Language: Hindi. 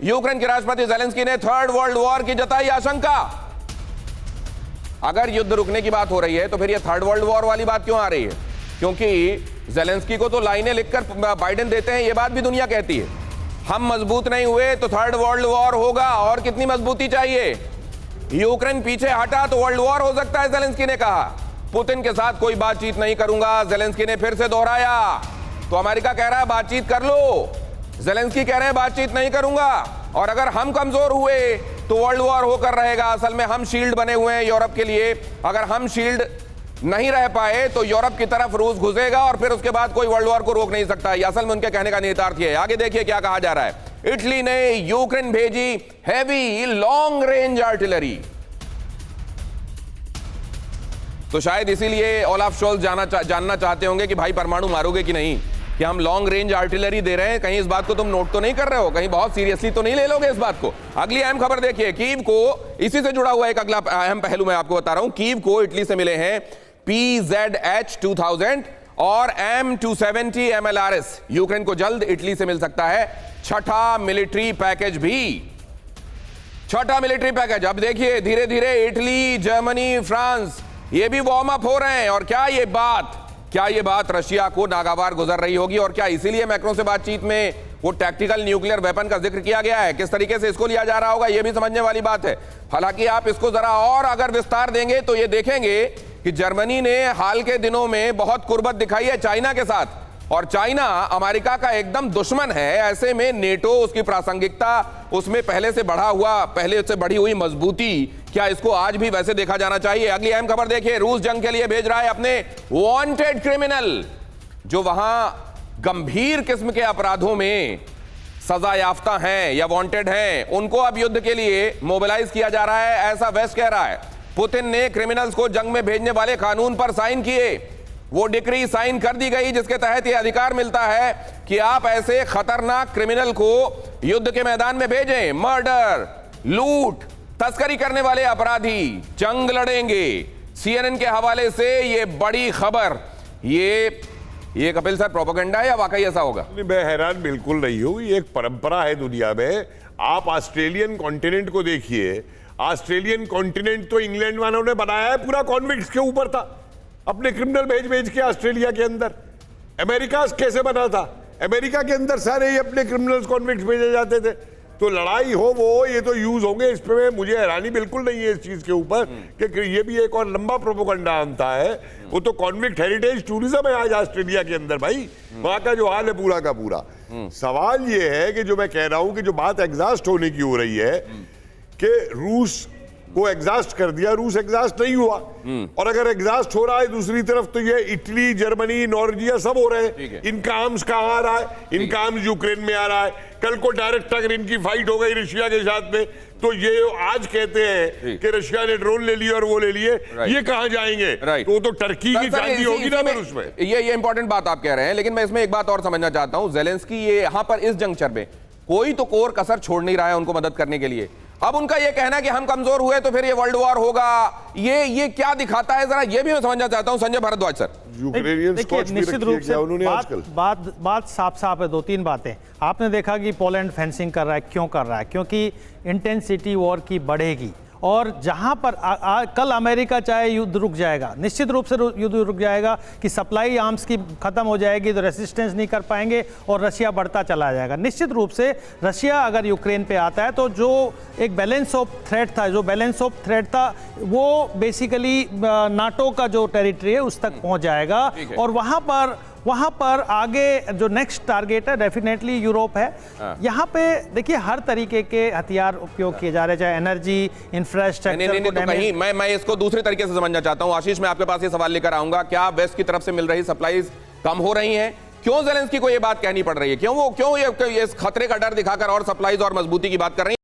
यूक्रेन के राष्ट्रपति ज़ेलेंस्की ने थर्ड वर्ल्ड वॉर की जताई आशंका। अगर युद्ध रुकने की बात हो रही है तो फिर ये थर्ड वर्ल्ड वॉर वाली बात क्यों आ रही है? क्योंकि ज़ेलेंस्की को तो लाइनें लिखकर बाइडेन देते हैं, ये बात भी दुनिया कहती है। हम मजबूत नहीं हुए तो थर्ड वर्ल्ड वॉर होगा, और कितनी मजबूती चाहिए? यूक्रेन पीछे हटा तो वर्ल्ड वॉर हो सकता है, ज़ेलेंस्की ने कहा। पुतिन के साथ कोई बातचीत नहीं करूंगा, ज़ेलेंस्की ने फिर से दोहराया। तो अमेरिका कह रहा है बातचीत कर लो, ज़ेलेंस्की कह रहे हैं बातचीत नहीं करूंगा। और अगर हम कमजोर हुए तो वर्ल्ड वॉर होकर रहेगा। असल में हम शील्ड बने हुए हैं यूरोप के लिए, अगर हम शील्ड नहीं रह पाए तो यूरोप की तरफ रूस घुसेगा और फिर उसके बाद कोई वर्ल्ड वॉर को रोक नहीं सकता। यह असल में उनके कहने का निहितार्थ है। आगे देखिए क्या कहा जा रहा है। इटली ने यूक्रेन भेजी हैवी लॉन्ग रेंज आर्टिलरी। तो शायद इसीलिए ओलाफ शोल्ज जानना चाहते होंगे कि भाई परमाणु मारोगे कि नहीं, कि हम लॉन्ग रेंज आर्टिलरी दे रहे हैं, कहीं इस बात को तुम नोट तो नहीं कर रहे हो, कहीं बहुत सीरियसली तो नहीं ले लोगे इस बात को। अगली अहम खबर देखिए, कीव को, इसी से जुड़ा हुआ एक अगला अहम पहलू मैं आपको बता रहा हूं। कीव को इटली से मिले हैं PZH-2000 और M270 MLRS। यूक्रेन को जल्द इटली से मिल सकता है छठा मिलिट्री पैकेज भी, छठा मिलिट्री पैकेज। अब देखिए धीरे धीरे इटली, जर्मनी, फ्रांस ये भी वार्म अप हो रहे हैं। और क्या ये बात रशिया को नागवार गुजर रही होगी? और क्या इसीलिए मैक्रोन से बातचीत में वो टैक्टिकल न्यूक्लियर वेपन का जिक्र किया गया है? किस तरीके से इसको लिया जा रहा होगा ये भी समझने वाली बात है। हालांकि आप इसको जरा और अगर विस्तार देंगे तो ये देखेंगे कि जर्मनी ने हाल के दिनों में बहुत कुर्बत दिखाई है चाइना के साथ, और चाइना अमेरिका का एकदम दुश्मन है। ऐसे में नेटो, उसकी प्रासंगिकता, उसमें पहले से बढ़ी हुई मजबूती, क्या इसको आज भी वैसे देखा जाना चाहिए? अगली अहम खबर देखिए, रूस जंग के लिए भेज रहा है अपने वांटेड क्रिमिनल, जो वहां गंभीर किस्म के अपराधों में सजा याफ्ता हैं या वांटेड हैं, उनको अब युद्ध के लिए मोबिलाइज किया जा रहा है, ऐसा वेस्ट कह रहा है। पुतिन ने क्रिमिनल्स को जंग में भेजने वाले कानून पर साइन किए, वो डिक्री साइन कर दी गई जिसके तहत यह अधिकार मिलता है कि आप ऐसे खतरनाक क्रिमिनल को युद्ध के मैदान में भेजें। मर्डर, लूट, तस्करी करने वाले अपराधी जंग लड़ेंगे। CNN के हवाले से ये बड़ी खबर। ये कपिल सर प्रोपेगेंडा है या वाकई ऐसा होगा? मैं हैरान बिल्कुल नहीं हूं। ये एक परंपरा है दुनिया में। आप ऑस्ट्रेलियन कॉन्टिनेंट को देखिए, ऑस्ट्रेलियन कॉन्टिनेंट तो इंग्लैंड वालों ने बनाया है, पूरा कॉन्विक्ट्स के ऊपर था, अपने क्रिमिनल भेज के ऑस्ट्रेलिया के अंदर। अमेरिका कैसे बना था? अमेरिका के अंदर सारे ही अपने क्रिमिनल्स कॉन्विक्ट्स भेजे जाते थे। तो लड़ाई हो वो, ये तो यूज होंगे। इस पे मुझे हैरानी बिल्कुल नहीं है इस चीज के ऊपर कि ये भी एक और लंबा प्रोपेगेंडा बनता है। वो तो कॉन्विक्ट हेरिटेज टूरिज्म है आज ऑस्ट्रेलिया के अंदर भाई, वहां का जो हाल है पूरा का पूरा। सवाल ये है कि जो मैं कह रहा हूं कि जो बात एग्जॉस्ट होने की हो रही है कि रूस को एग्जॉस्ट कर दिया, रूस एग्जॉस्ट नहीं हुआ। और अगर एग्जॉस्ट हो रहा है दूसरी तरफ तो ये इटली, जर्मनी, नॉर्वेजिया सब हो रहे हैं। इनका आर्म्स कहां आ रहा है? इनका आर्म्स यूक्रेन में आ रहा है। कल को डायरेक्ट अगर इनकी फाइट हो गई रशिया के साथ में तो ये आज कहते हैं कि रशिया ने ड्रोन ले लिए और वो ले लिए, ये कहां जाएंगे? तो तो टर्की की चांदी होगी ना फिर उसमें। ये इंपॉर्टेंट बात आप कह रहे हैं, लेकिन मैं इसमें एक बात और समझना चाहता हूं। ज़ेलेंस्की ये यहां पर इस जंक्चर में कोई तो कोर कसर छोड़ नहीं रहा है उनको मदद करने के लिए। अब उनका ये कहना है कि हम कमजोर हुए तो फिर ये वर्ल्ड वॉर होगा, ये क्या दिखाता है? जरा ये भी मैं समझना चाहता हूं। संजय भारद्वाज सर, निश्चित रूप से बात साफ है। 2-3 बातें आपने देखा कि पोलैंड फेंसिंग कर रहा है। क्यों कर रहा है? क्योंकि इंटेंसिटी वॉर की बढ़ेगी, और जहां पर कल अमेरिका चाहे युद्ध रुक जाएगा, निश्चित रूप से युद्ध रुक जाएगा कि सप्लाई आर्म्स की खत्म हो जाएगी तो रेसिस्टेंस नहीं कर पाएंगे और रशिया बढ़ता चला जाएगा। निश्चित रूप से रशिया अगर यूक्रेन पे आता है तो जो एक बैलेंस ऑफ थ्रेट था वो बेसिकली नाटो का जो टेरिटरी है उस तक पहुंच जाएगा। और वहां पर आगे जो नेक्स्ट टारगेट है डेफिनेटली यूरोप है। यहाँ पे देखिए हर तरीके के हथियार उपयोग किए जा रहे हैं, चाहे एनर्जी, इंफ्रास्ट्रक्चर। मैं इसको दूसरे तरीके से समझना चाहता हूँ। आशीष, मैं आपके पास ये सवाल लेकर आऊंगा, क्या वेस्ट की तरफ से मिल रही सप्लाईज कम हो रही हैं? क्यों ज़ेलेंस्की को ये बात कहनी पड़ रही है? क्यों ये इस खतरे का डर दिखाकर और सप्लाईज और मजबूती की बात कर रही है?